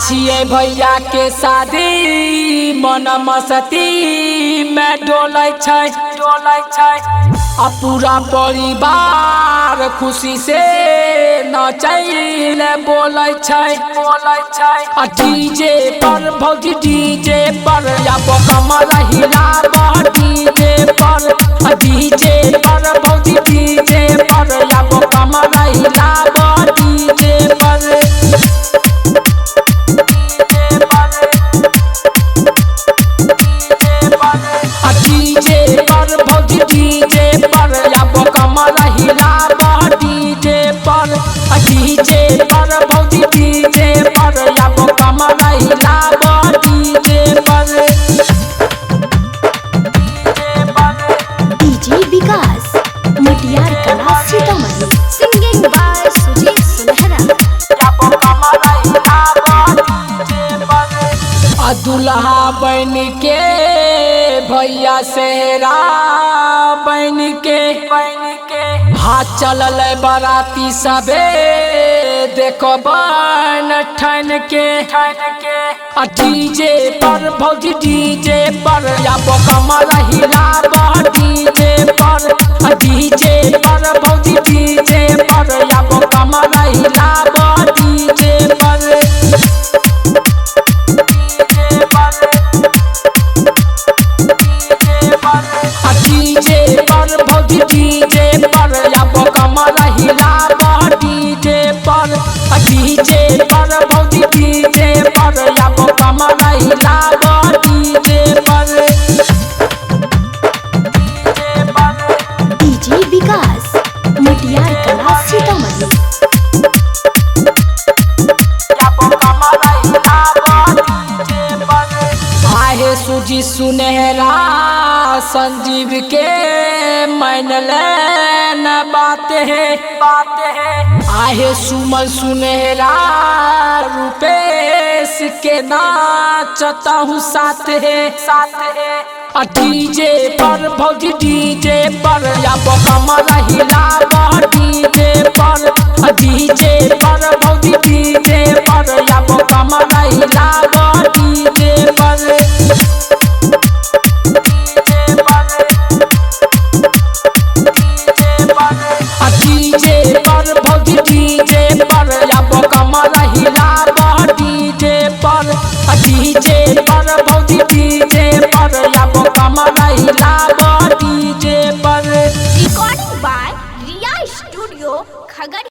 छिए भैया के शादी मन मस्ती में डोलै छै आ पूरा परिवार खुशी से नचैले बोलै छै आ डीजे पर भौजी डीजे पर अब कमर हिलाब डीजे पर आ डीजे पर भौजी डीजे पर अब कमर हिलाब डीजे पर डीजे पर भौजी डीजे पर अब कमर हिलाब डीजे पर डीजे पर भौजी डीजे पर अब कमर हिलाब डीजे पर डीजे विकास मटियार कला सीतामढ़ी सिंगिंग बाय सुजीत सुनहरा। दुल्हा बन के भैया सेहरा बन के हाथ चलल बाराती सबे देखो बन ठन के आ डीजे पर भौजी डीजे पर अब कमर हिलाब डीजे पर आ डीजे पर भौजी डीजे पर अब कमर हिलाब डीजे पर डीजे पर भौजी डीजे पर अब कमर हिलाब डीजे पर डीजे पर भौजी डीजे पर अब कमर हिलाब डीजे पर डीजे विकास मटियार कला सीतामढ़ी। आहे सुजी सुनहरा संजीव के मन ले न बात है आहे सुमन सुनहरा रूपेश के नाचता हूँ साथ है डीजे पर भौजी डीजे पर अब कमर हिलाब डीजे पर डीजे पर भौजी डीजे पर अब कमर हिलाब डीजे पर डीजे पर भौजी डीजे पर अब कमर हिलाब डीजे पर डीजे पर भौजी डीजे पर अब कमर हिलाब डीजे पर। Recording by Riya studio खगड़।